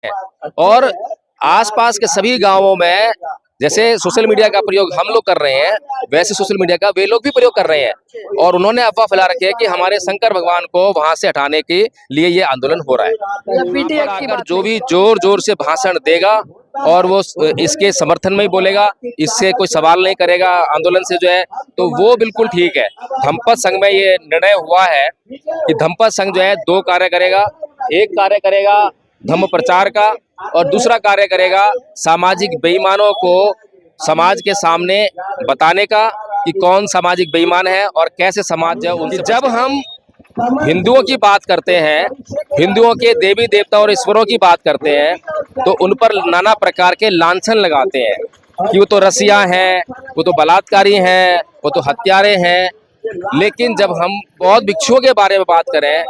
और आसपास के सभी गांवों में जैसे सोशल मीडिया का प्रयोग हम लोग कर रहे हैं, वैसे सोशल मीडिया का वे लोग भी प्रयोग कर रहे हैं। और उन्होंने अफवाह फैला रखी है कि हमारे शंकर भगवान को वहां से हटाने के लिए ये आंदोलन हो रहा है। अगर जो भी जोर जोर से भाषण देगा और वो इसके समर्थन में ही बोलेगा, इससे कोई सवाल नहीं करेगा आंदोलन से जो है, तो वो बिल्कुल ठीक है। धम्मपद संघ में ये निर्णय हुआ है कि धम्मपद संघ जो है 2 कार्य करेगा। एक कार्य करेगा धम्म प्रचार का और दूसरा कार्य करेगा सामाजिक बेईमानों को समाज के सामने बताने का कि कौन सामाजिक बेईमान है और कैसे समाज जो उनसे। जब हम हिंदुओं की बात करते हैं, हिंदुओं के देवी देवता और ईश्वरों की बात करते हैं, तो उन पर नाना प्रकार के लांछन लगाते हैं कि वो तो रसिया हैं, वो तो बलात्कारी हैं, वो तो हत्यारे हैं। लेकिन जब हम बौद्ध भिक्षुओं के बारे में बात करें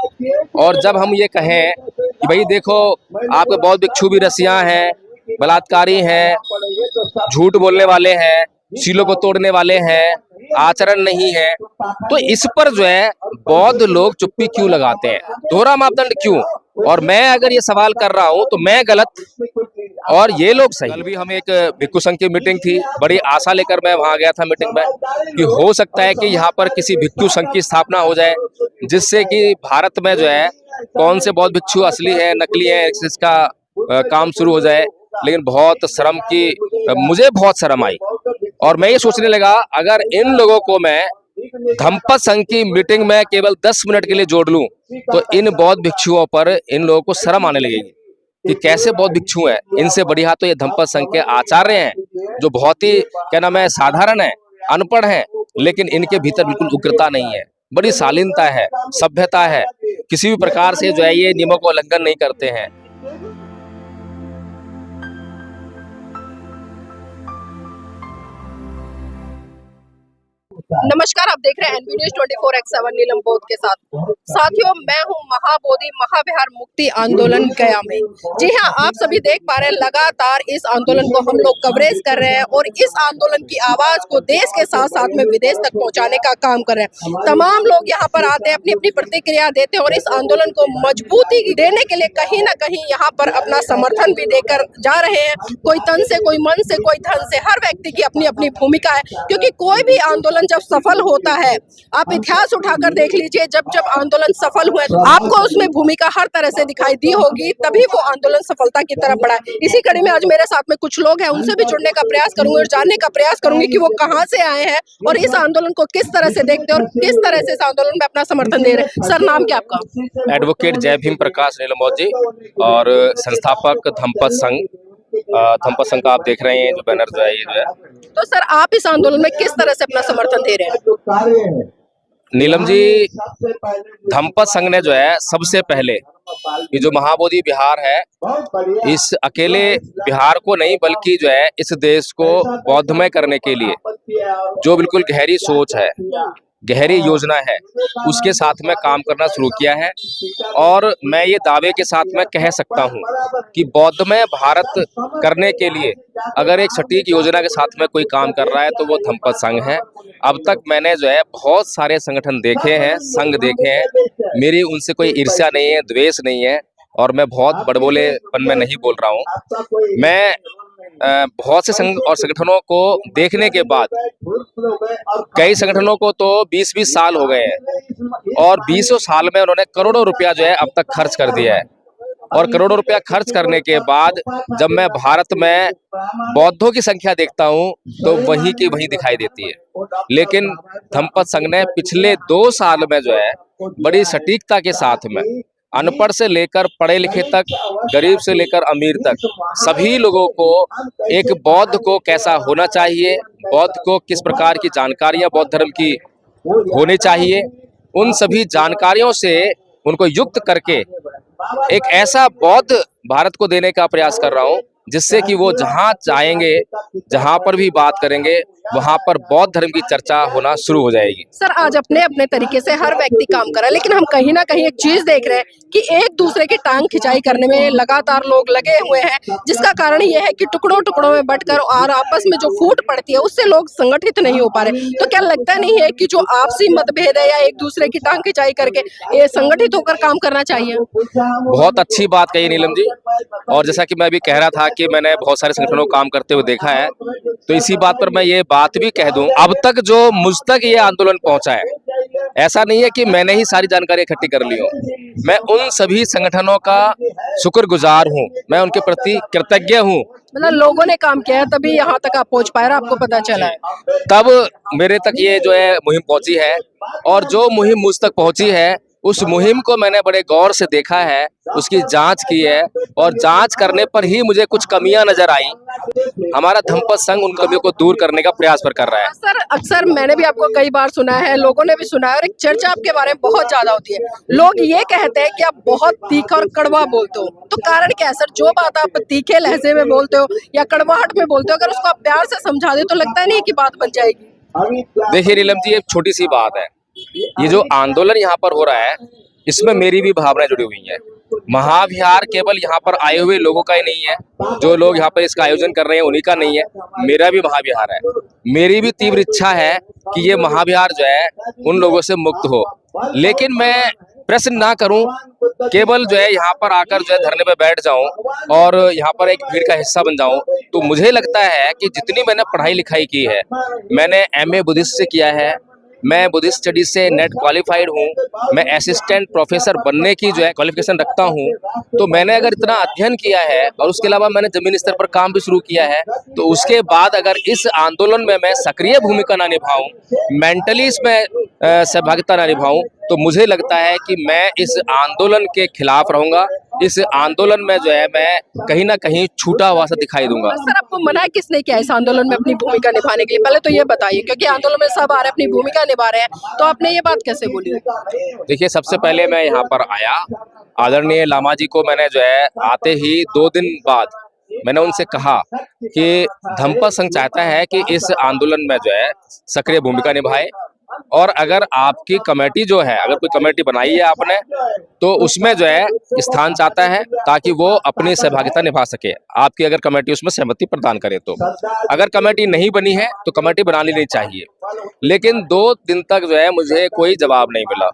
और जब हम ये कहें कि भाई देखो आपके बौद्ध भिक्षु भी रसिया हैं, बलात्कारी हैं, झूठ बोलने वाले हैं, सीलों को तोड़ने वाले हैं, आचरण नहीं है, तो इस पर जो है बौद्ध लोग चुप्पी क्यों लगाते हैं, दोहरा मापदंड क्यों? और मैं अगर ये सवाल कर रहा हूं तो मैं गलत और ये लोग सही। कल भी हम एक भिक्षु संघ की मीटिंग थी, बड़ी आशा लेकर मैं वहां गया था मीटिंग में कि हो सकता है कि यहाँ पर किसी भिक्षु संघ की स्थापना हो जाए, जिससे कि भारत में जो है कौन से बौद्ध भिक्षु असली है नकली है इसका काम शुरू हो जाए। लेकिन मुझे बहुत शर्म आई और मैं ये सोचने लगा अगर इन लोगों को मैं धम्मपद संघ की मीटिंग में केवल 10 मिनट के लिए जोड़ लूं तो इन बौद्ध भिक्षुओं पर इन लोगों को शर्म आने लगेगी कि कैसे बौद्ध भिक्षु हैं। इनसे बढ़िया तो ये धम्मपद संघ के आचार्य हैं जो बहुत ही क्या नाम है साधारण है, अनपढ़ हैं, लेकिन इनके भीतर बिल्कुल उग्रता नहीं है, बड़ी शालीनता है, सभ्यता है, किसी भी प्रकार से जो है ये नियमों का उल्लंघन नहीं करते हैं। नमस्कार, आप देख रहे हैं एनबी न्यूज 24x7 नीलम बौद्ध के साथ। साथियों, मैं हूं महाबोधि महाविहार मुक्ति आंदोलन गया में। जी हां, आप सभी देख पा रहे हैं लगातार इस आंदोलन को हम लोग कवरेज कर रहे हैं और इस आंदोलन की आवाज को देश के साथ साथ में विदेश तक पहुंचाने का काम कर रहे हैं। तमाम लोग यहां पर आते हैं, अपनी अपनी प्रतिक्रिया देते हैं और इस आंदोलन को मजबूती देने के लिए कहीं ना कहीं यहाँ पर अपना समर्थन भी देकर जा रहे हैं। कोई तन से, कोई मन से, कोई धन से, हर व्यक्ति की अपनी अपनी भूमिका है, क्योंकि कोई भी आंदोलन जब सफल होता है, आप इतिहास उठाकर देख लीजिए, जब जब आंदोलन सफल हुए आपको उसमें भूमिका हर तरह से दिखाई दी होगी, तभी वो आंदोलन सफलता की तरफ बढ़ा है। इसी कड़ी में आज मेरे साथ में कुछ लोग हैं, उनसे भी जुड़ने का प्रयास करूंगी और जानने का प्रयास करूंगी कि वो कहां से आए हैं और इस आंदोलन को किस तरह से देखते हैं और किस तरह से इस आंदोलन में अपना समर्थन दे रहे हैं। सर, नाम क्या आपका? एडवोकेट जय भीम प्रकाश नीलम जी और संस्थापक धम्मपद संघ। धम्मपद संघ का आप देख रहे हैं जो बैनर जो है ये जो है। तो सर, आप इस आंदोलन में किस तरह से अपना समर्थन दे रहे हैं? नीलम जी, धम्मपद संघ ने जो है सबसे पहले ये जो महाबोधि विहार है, इस अकेले बिहार को नहीं बल्कि जो है इस देश को बौद्धमय करने के लिए जो बिल्कुल गहरी सोच है, गहरी योजना है, उसके साथ में काम करना शुरू किया है। और मैं ये दावे के साथ में कह सकता हूँ कि बौद्धमय भारत करने के लिए अगर एक सटीक योजना के साथ में कोई काम कर रहा है तो वो धम्मपद संघ है। अब तक मैंने जो है बहुत सारे संगठन देखे हैं, संघ देखे हैं, मेरी उनसे कोई ईर्ष्या नहीं है, द्वेष नहीं है और मैं बहुत बड़बोलेपन में नहीं बोल रहा हूँ। मैं बहुत से संघ और संगठनों को देखने के बाद, कई संगठनों को तो 20-20 साल हो गए हैं और 20 साल में उन्होंने करोड़ों रुपया जो है अब तक खर्च कर दिया है। और करोड़ों रुपया खर्च करने के बाद जब मैं भारत में बौद्धों की संख्या देखता हूं तो वही की वही दिखाई देती है। लेकिन धम्मपद संघ ने पिछले 2 साल में जो है बड़ी सटीकता के साथ में अनपढ़ से लेकर पढ़े लिखे तक, गरीब से लेकर अमीर तक सभी लोगों को एक बौद्ध को कैसा होना चाहिए, बौद्ध को किस प्रकार की जानकारियां बौद्ध धर्म की होनी चाहिए, उन सभी जानकारियों से उनको युक्त करके एक ऐसा बौद्ध भारत को देने का प्रयास कर रहा हूं जिससे कि वो जहाँ चाहेंगे, जहाँ पर भी बात करेंगे, वहाँ पर बौद्ध धर्म की चर्चा होना शुरू हो जाएगी। सर आज अपने अपने तरीके से हर व्यक्ति काम कर रहा है, लेकिन हम कहीं ना कहीं एक चीज देख रहे हैं कि एक दूसरे की टांग खिंचाई करने में लगातार लोग लगे हुए हैं, जिसका कारण ये है कि टुकड़ों टुकड़ों में बंटकर और आपस में जो फूट पड़ती है उससे लोग संगठित नहीं हो पा रहे। तो क्या लगता नहीं है कि जो आपसी मतभेद है या एक दूसरे की टांग खिंचाई करके ये संगठित होकर काम करना चाहिए? बहुत अच्छी बात कही नीलम जी। और जैसा कि मैं अभी कह रहा था कि मैंने बहुत सारे संगठनों को काम करते हुए देखा है, तो इसी बात पर मैं ये बात भी कह दूं, अब तक जो मुझ तक ये आंदोलन पहुंचा है, ऐसा नहीं है कि मैंने ही सारी जानकारी इकट्ठी कर ली हो। मैं उन सभी संगठनों का शुक्रगुजार हूं, मैं उनके प्रति कृतज्ञ हूं। मतलब लोगों ने काम किया है तभी यहाँ तक आप पहुंच पाए, आपको पता चला है। तब मेरे तक ये जो है मुहिम पहुंची है, और जो मुहिम मुझ तक पहुंची है उस मुहिम को मैंने बड़े गौर से देखा है, उसकी जांच की है, और जांच करने पर ही मुझे कुछ कमियां नजर आई। हमारा धम्मपद संघ उन कमियों को दूर करने का प्रयास पर कर रहा है। सर अक्सर मैंने भी आपको कई बार सुना है, लोगों ने भी सुना है, और एक चर्चा आपके बारे में बहुत ज्यादा होती है। लोग ये कहते हैं कि आप बहुत तीखा और कड़वा बोलते हो, तो कारण क्या है सर? जो बात आप तीखे लहजे में बोलते हो या कड़वाहट में बोलते हो, अगर उसको आप प्यार से समझा दे तो लगता नहीं कि बात बन जाएगी। देखिए नीलम जी, एक छोटी सी बात है, ये जो आंदोलन यहाँ पर हो रहा है इसमें मेरी भी भावनाएं जुड़ी हुई हैं। महाविहार केवल यहाँ पर आए हुए लोगों का ही नहीं है, जो लोग यहाँ पर इसका आयोजन कर रहे हैं उन्हीं का नहीं है, मेरा भी महाविहार है। मेरी भी तीव्र इच्छा है कि ये महाविहार जो है उन लोगों से मुक्त हो, लेकिन मैं प्रश्न ना करूं, केवल जो है यहाँ पर आकर जो है धरने पे बैठ जाऊं और यहाँ पर एक भीड़ का हिस्सा बन जाऊं, तो मुझे लगता है कि जितनी मैंने पढ़ाई लिखाई की है, मैंने MA बुद्धिस्ट से किया है, मैं बुद्धिस्ट स्टडीज से नेट क्वालिफाइड हूँ, मैं असिस्टेंट प्रोफेसर बनने की जो है क्वालिफिकेशन रखता हूँ। तो मैंने अगर इतना अध्ययन किया है और उसके अलावा मैंने जमीनी स्तर पर काम भी शुरू किया है, तो उसके बाद अगर इस आंदोलन में मैं सक्रिय भूमिका ना निभाऊं, मेंटली इसमें सहभागिता ना निभाऊं, तो मुझे लगता है कि मैं इस आंदोलन के खिलाफ रहूंगा। इस आंदोलन में जो है मैं कहीं ना कहीं छूटा हुआ सा दिखाई दूंगा। सर आपको मना किसने किया इस आंदोलन में अपनी भूमिका निभाने के लिए? पहले तो ये बताइए, क्योंकि आंदोलन में सब आ रहे हैं, अपनी भूमिका निभा रहे हैं, तो आपने ये बात कैसे बोली? देखिए, सबसे पहले मैं यहाँ पर आया, आदरणीय लामा जी को मैंने जो है आते ही 2 दिन बाद मैंने उनसे कहा कि धम्मपद संघ चाहता है कि इस आंदोलन में जो है सक्रिय भूमिका निभाए, और अगर आपकी कमेटी जो है, अगर कोई कमेटी बनाई है आपने, तो उसमें जो है स्थान चाहता है ताकि वो अपनी सहभागिता निभा सके। आपकी अगर कमेटी उसमें सहमति प्रदान करे तो, अगर कमेटी नहीं बनी है तो कमेटी बना लेनी चाहिए। लेकिन 2 दिन तक जो है मुझे कोई जवाब नहीं मिला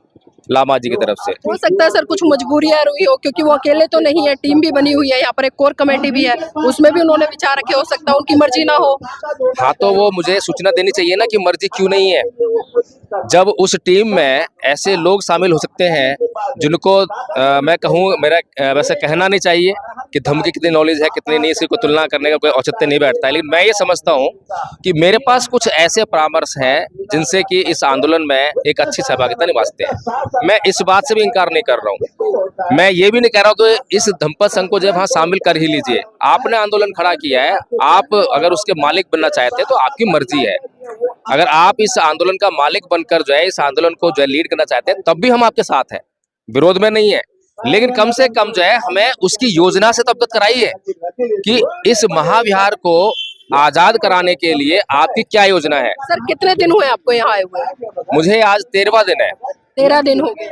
लामा जी की तरफ से। हो सकता है सर कुछ मजबूरियां रही हो, क्योंकि वो अकेले तो नहीं है, टीम भी बनी हुई है, यहाँ पर एक कोर कमेटी भी है, उसमें भी उन्होंने विचार रखे, हो सकता है उनकी मर्जी ना हो। हाँ, तो वो मुझे सूचना देनी चाहिए ना कि मर्जी क्यों नहीं है। जब उस टीम में ऐसे लोग शामिल हो सकते हैं जिनको मैं कहूँ, मेरा वैसे कहना नहीं चाहिए कि धम्म की कितनी नॉलेज है कितनी नहीं, इसकी कोई तुलना करने का कोई औचित्य नहीं बैठता है, लेकिन मैं ये समझता हूँ कि मेरे पास कुछ ऐसे परामर्श हैं जिनसे कि इस आंदोलन में एक अच्छी सहभागिता निभा सकते हैं। मैं इस बात से भी इनकार नहीं कर रहा हूँ, मैं ये भी नहीं कह रहा हूँ कि इस धम्मपद संघ को जब वहाँ शामिल कर ही लीजिए। आपने आंदोलन खड़ा किया है, आप अगर उसके मालिक बनना चाहते हैं तो आपकी मर्जी है। अगर आप इस आंदोलन का मालिक बनकर जो है इस आंदोलन को जो है लीड करना चाहते हैं, तब भी हम आपके साथ हैं, विरोध में नहीं है। लेकिन कम से कम जो है हमें उसकी योजना से तो अवगत कराइए कि इस महाविहार को आजाद कराने के लिए आपकी क्या योजना है। सर कितने दिन हुए आपको यहाँ आए हुए? मुझे आज 13वां दिन है। 13 दिन हो गए।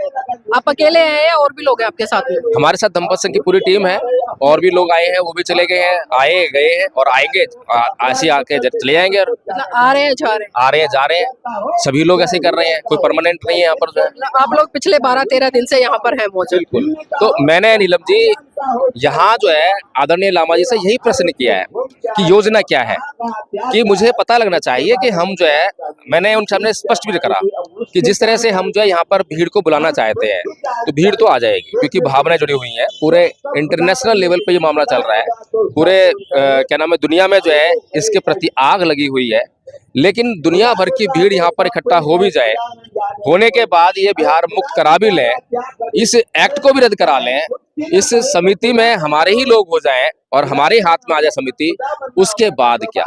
आप अकेले हैं या और भी लोग हैं आपके साथ में? हमारे साथ धम्मपद संघ की पूरी टीम है, और भी लोग आए हैं, वो भी चले गए हैं, आए गए हैं और आएंगे, ऐसे आके चले जाएंगे। और मतलब आ रहे हैं जा रहे हैं? आ रहे हैं जा रहे हैं, सभी लोग ऐसे कर रहे हैं, कोई परमानेंट नहीं है यहाँ पर जो है। मतलब आप लोग पिछले 12-13 दिन से यहाँ पर हैं मौजूद? बिल्कुल। तो मैंने नीलम जी यहाँ जो है आदरणीय लामा जी से यही प्रश्न किया है कि योजना क्या है, कि मुझे पता लगना चाहिए कि हम जो है, मैंने उनके सामने स्पष्ट भी करा कि जिस तरह से हम जो है यहाँ पर भीड़ को बुलाना चाहते हैं, तो भीड़ तो आ जाएगी क्योंकि भावनाएं जुड़ी हुई हैं। पूरे इंटरनेशनल लेवल पे ये मामला चल रहा है, पूरे क्या नाम है, दुनिया में जो है इसके प्रति आग लगी हुई है। लेकिन दुनिया भर की भीड़ यहाँ पर इकट्ठा हो भी जाए, होने के बाद ये बिहार मुक्त करा भी लें, इस एक्ट को भी रद्द करा लें, इस समिति में हमारे ही लोग हो जाएं और हमारे हाथ में आ जाए समिति, उसके बाद क्या?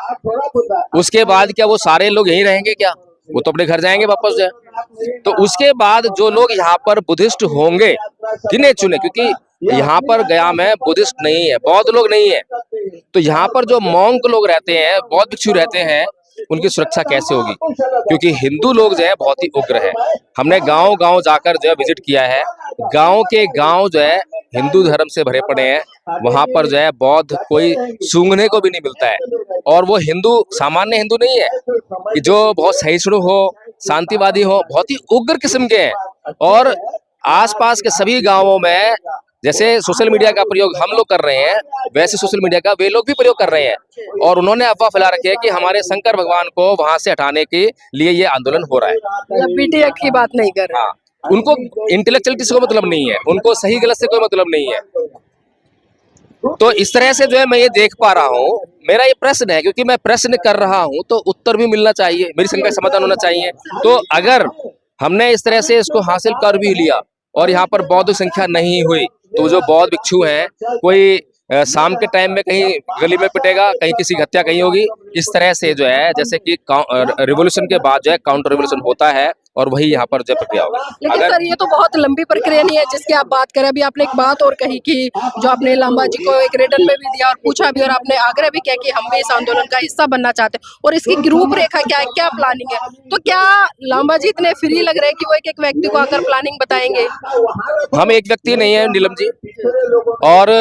उसके बाद क्या वो सारे लोग यहीं रहेंगे क्या? वो तो अपने घर जाएंगे वापस जाए। तो उसके बाद जो लोग यहाँ पर बुद्धिस्ट होंगे, गिने चुने, क्योंकि यहाँ पर गया में बुद्धिस्ट नहीं है, बौद्ध लोग नहीं है, तो यहाँ पर जो मॉन्क लोग रहते हैं, बौद्ध भिक्षु रहते हैं, उनकी सुरक्षा कैसे होगी? क्योंकि हिंदू लोग जो है बहुत ही उग्र है। हमने गांव गांव जाकर जो है विजिट किया है, गांव के गांव जो है हिंदू धर्म से भरे पड़े हैं। वहां पर जो है बौद्ध कोई सूंघने को भी नहीं मिलता है। और वो हिंदू सामान्य हिंदू नहीं है कि जो बहुत सहिष्णु हो, शांतिवादी हो, बहुत ही उग्र किस्म के हैं। और आसपास के सभी गांवों में जैसे सोशल मीडिया का प्रयोग हम लोग कर रहे हैं, वैसे सोशल मीडिया का वे लोग भी प्रयोग कर रहे हैं। और उन्होंने अफवाह फैला रखी है कि हमारे शंकर भगवान को वहां से हटाने के लिए ये आंदोलन हो रहा है। पीटीए की बात नहीं कर रहे। हाँ, उनको इंटेलेक्चुअलिटी से कोई मतलब नहीं है, उनको सही गलत से कोई मतलब नहीं है। तो इस तरह से जो है मैं ये देख पा रहा हूँ। मेरा ये प्रश्न है, क्योंकि मैं प्रश्न कर रहा हूँ तो उत्तर भी मिलना चाहिए, मेरी शंका का समाधान होना चाहिए। तो अगर हमने इस तरह से इसको हासिल कर भी लिया और यहाँ पर बौद्ध संख्या नहीं हुई, तो जो बौद्ध भिक्षु हैं, कोई शाम के टाइम में कहीं गली में पिटेगा, कहीं किसी की हत्या कहीं होगी। इस तरह से जो है जैसे कि रिवोल्यूशन के बाद जो है काउंटर रिवोल्यूशन होता है, और वही यहाँ पर जो प्रक्रिया होगा। लेकिन सर ये तो बहुत लंबी प्रक्रिया नहीं है जिसकी आप बात करें। अभी आपने एक बात और कही कि जो आपने लांबा जी को एक रिटर्न में भी दिया और पूछा भी, और आपने आग्रह भी किया कि हम भी इस आंदोलन का हिस्सा बनना चाहते हैं, और इसकी रूपरेखा क्या है, क्या प्लानिंग है। तो क्या लांबा जी इतने फ्री लग रहे हैं कि वो एक एक व्यक्ति को आकर प्लानिंग बताएंगे? हम एक व्यक्ति नहीं है नीलम जी, और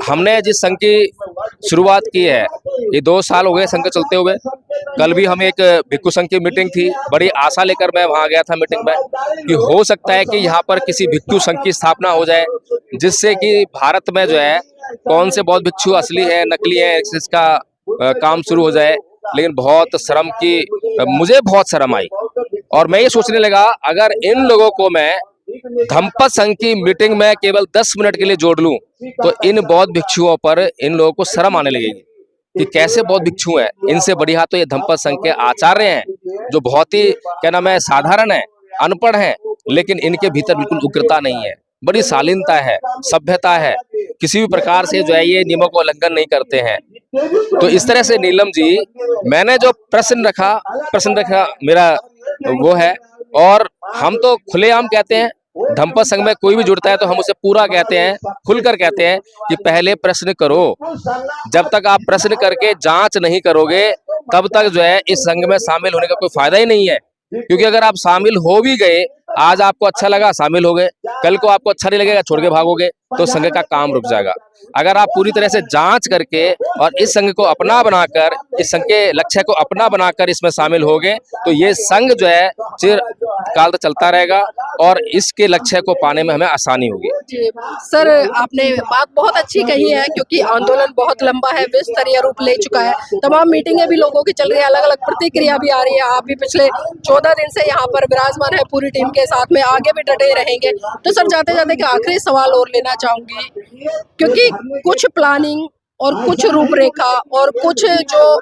हमने जिस संघ की शुरुआत की है, ये 2 साल हो गए संघ चलते हुए। कल भी हम एक भिक्षु संघ की मीटिंग थी, बड़ी आशा लेकर मैं वहां गया था मीटिंग में, कि हो सकता है कि यहाँ पर किसी भिक्षु संघ की स्थापना हो जाए, जिससे कि भारत में जो है कौन से बौद्ध भिक्षु असली है नकली है इसका काम शुरू हो जाए। लेकिन बहुत शर्म की, मुझे बहुत शर्म आई, और मैं ये सोचने लगा अगर इन लोगों को मैं धम्पत संघ की मीटिंग में केवल 10 मिनट के लिए जोड़ लूं, तो इन बौद्ध भिक्षुओं पर इन लोगों को शर्म आने लगेगी कि कैसे बौद्ध भिक्षु हैं। इनसे बढ़िया तो ये धम्पत संघ के आचार्य हैं, जो बहुत ही क्या नाम है, साधारण है, अनपढ़ है, लेकिन इनके भीतर बिल्कुल उग्रता नहीं है, बड़ी शालीनता है, सभ्यता है, किसी भी प्रकार से जो है ये नियमों को उल्लंघन नहीं करते हैं। तो इस तरह से नीलम जी, मैंने जो प्रश्न रखा मेरा वो है, और हम तो खुलेआम कहते हैं, धम्पत संघ में कोई भी जुड़ता है तो हम उसे पूरा कहते हैं, खुलकर कहते हैं कि पहले प्रश्न करो। जब तक आप प्रश्न करके जांच नहीं करोगे, तब तक जो है इस संघ में शामिल होने का कोई फायदा ही नहीं है। क्योंकि अगर आप शामिल हो भी गए, आज आपको अच्छा लगा शामिल हो गए, कल को आपको अच्छा नहीं लगेगा छोड़ के भागोगे, तो संघ का काम रुक जाएगा। अगर आप पूरी तरह से जांच करके और इस संघ को अपना बनाकर, इस संघ के लक्ष्य को अपना बनाकर इसमें शामिल हो गए, तो ये संघ जो है चिरकाल तक चलता रहेगा और इसके लक्ष्य को पाने में हमें आसानी होगी। जी सर, आपने बात बहुत अच्छी कही है, क्योंकि आंदोलन बहुत लंबा है, विस्तरीय रूप ले चुका है, तमाम मीटिंगें भी लोगों की चल रही है, अलग अलग प्रतिक्रिया भी आ रही है। आप भी पिछले 14 दिन से यहाँ पर विराजमान है पूरी टीम के साथ में, आगे भी डटे रहेंगे। तो सर जाते जाते एक आखिरी सवाल और लेना चाहूंगी, क्योंकि कुछ प्लानिंग और कुछ रूपरेखा और कुछ जो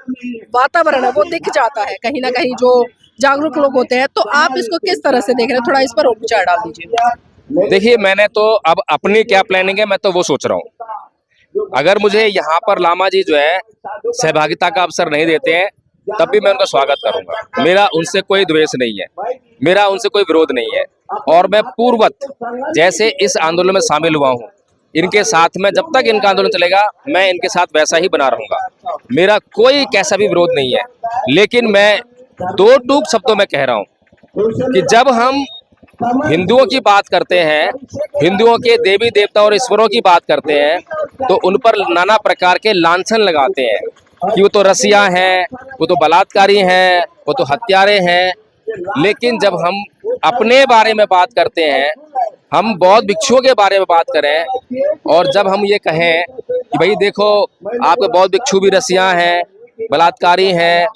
वातावरण है वो दिख जाता है कहीं ना कहीं, जो जागरूक लोग होते हैं। तो आप इसको किस तरह से देख रहे हैं, थोड़ा इस पर और विचार डाल दीजिए। देखिए, मैंने तो अब अपनी क्या प्लानिंग है मैं तो वो सोच रहा हूँ। अगर मुझे यहाँ पर लामा जी जो है सहभागिता का अवसर नहीं देते हैं, तब भी मैं उनका स्वागत करूंगा। मेरा उनसे कोई द्वेष नहीं है, मेरा उनसे कोई विरोध नहीं है, और मैं पूर्ववत जैसे इस आंदोलन में शामिल हुआ हूँ, इनके साथ में जब तक इनका आंदोलन चलेगा मैं इनके साथ वैसा ही बना रहूंगा। मेरा कोई कैसा भी विरोध नहीं है। लेकिन मैं 2 टूक शब्दों में कह रहा हूँ कि जब हम हिंदुओं की बात करते हैं, हिंदुओं के देवी देवता और ईश्वरों की बात करते हैं, तो उन पर नाना प्रकार के लांछन लगाते हैं कि वो तो रसिया हैं, वो तो बलात्कारी हैं, वो तो हत्यारे हैं। लेकिन जब हम अपने बारे में बात करते हैं, हम बौद्ध भिक्षुओं के बारे में बात करें, और जब हम ये कहें कि भाई देखो आपके बौद्ध भिक्षु भी रसिया हैं, बलात्कारी हैं,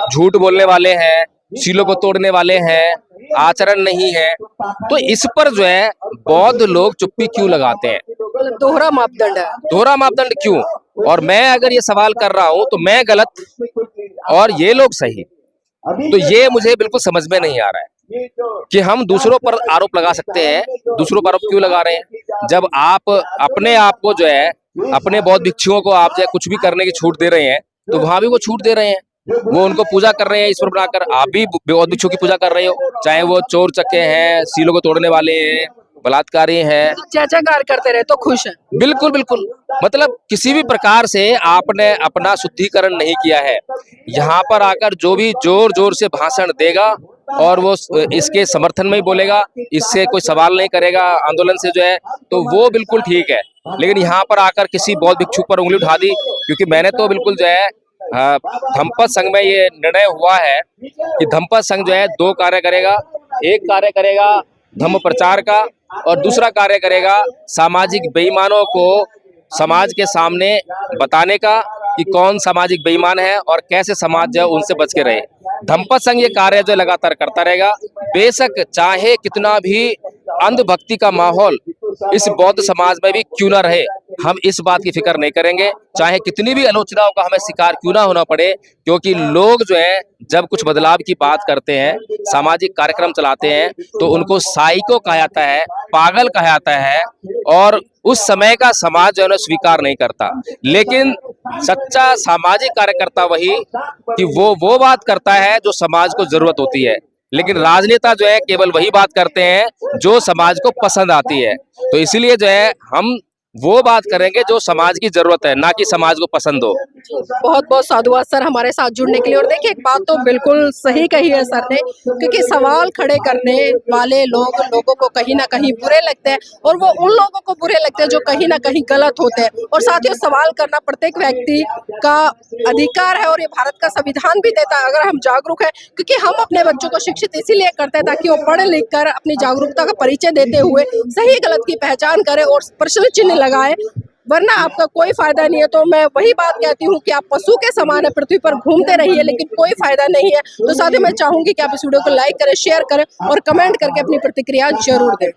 झूठ बोलने वाले हैं, शीलों को तोड़ने वाले हैं, आचरण नहीं है, तो इस पर जो है बौद्ध लोग चुप्पी क्यों लगाते हैं? दोहरा मापदंड है। दोहरा मापदंड क्यों? और मैं अगर ये सवाल कर रहा हूं तो मैं गलत और ये लोग सही, तो ये मुझे बिल्कुल समझ में नहीं आ रहा है कि हम दूसरों पर आरोप लगा सकते हैं। दूसरों पर आरोप क्यों लगा रहे हैं? जब आप अपने आप को जो है, अपने बौद्ध भिक्षुओं को आप जो है कुछ भी करने की छूट दे रहे हैं, तो वहां भी वो छूट दे रहे हैं, वो उनको पूजा कर रहे हैं ईश्वर बनाकर। आप भी बौद्ध भिक्षुओं की पूजा कर रहे हो, चाहे वो चोर चक्के हैं, सीलों को तोड़ने वाले हैं, बलात्कारी हैं। जयकार करते रहे तो खुश है। बिल्कुल बिल्कुल, मतलब किसी भी प्रकार से आपने अपना शुद्धिकरण नहीं किया है। यहाँ पर आकर जो भी जोर जोर से भाषण देगा और वो इसके समर्थन में ही बोलेगा, इससे कोई सवाल नहीं करेगा आंदोलन से जो है, तो वो बिल्कुल ठीक है। लेकिन यहाँ पर आकर किसी बौद्ध भिक्षु पर उंगली उठा दी, क्योंकि मैंने तो बिल्कुल जो है धम्मपद संघ में ये निर्णय हुआ है कि धम्मपद संघ जो है 2 कार्य करेगा। एक कार्य करेगा धम्म प्रचार का और दूसरा कार्य करेगा सामाजिक बेईमानों को समाज के सामने बताने का कि कौन सामाजिक बेईमान है और कैसे समाज जो है उनसे बच के रहे। धम्मपद संघ ये कार्य जो लगातार करता रहेगा, बेशक चाहे कितना भी अंधभक्ति का माहौल इस बौद्ध समाज में भी क्यों ना रहे, हम इस बात की फिक्र नहीं करेंगे, चाहे कितनी भी आलोचनाओं का हमें शिकार क्यों ना होना पड़े। क्योंकि लोग जो है जब कुछ बदलाव की बात करते हैं, सामाजिक कार्यक्रम चलाते हैं, तो उनको साइको कहा जाता है, पागल कहा जाता है और उस समय का समाज जो है स्वीकार नहीं करता। लेकिन सच्चा सामाजिक कार्यकर्ता वही कि वो बात करता है जो समाज को जरूरत होती है। लेकिन राजनेता जो है केवल वही बात करते हैं जो समाज को पसंद आती है। तो इसीलिए जो है हम वो बात करेंगे जो समाज की जरूरत है, ना कि समाज को पसंद हो। बहुत बहुत साधुवाद सर हमारे साथ जुड़ने के लिए। और देखिए, एक बात तो बिल्कुल सही कही है सर ने, क्योंकि सवाल खड़े करने वाले लोगों को कहीं ना कहीं बुरे लगते हैं और वो उन लोगों को बुरे लगते हैं जो कहीं ना कहीं गलत होते हैं। और साथ ही सवाल करना प्रत्येक व्यक्ति का अधिकार है और ये भारत का संविधान भी देता है, अगर हम जागरूक है। क्योंकि हम अपने बच्चों को शिक्षित इसीलिए करते हैं ताकि वो पढ़ लिख कर अपनी जागरूकता का परिचय देते हुए सही गलत की पहचान करे और प्रश्न चिन्ह लगाए, वरना आपका कोई फायदा नहीं है। तो मैं वही बात कहती हूँ कि आप पशु के समान है, पृथ्वी पर घूमते रहिए, लेकिन कोई फायदा नहीं है। तो साथ ही मैं चाहूंगी कि आप इस वीडियो को लाइक करें, शेयर करें और कमेंट करके अपनी प्रतिक्रिया जरूर दें।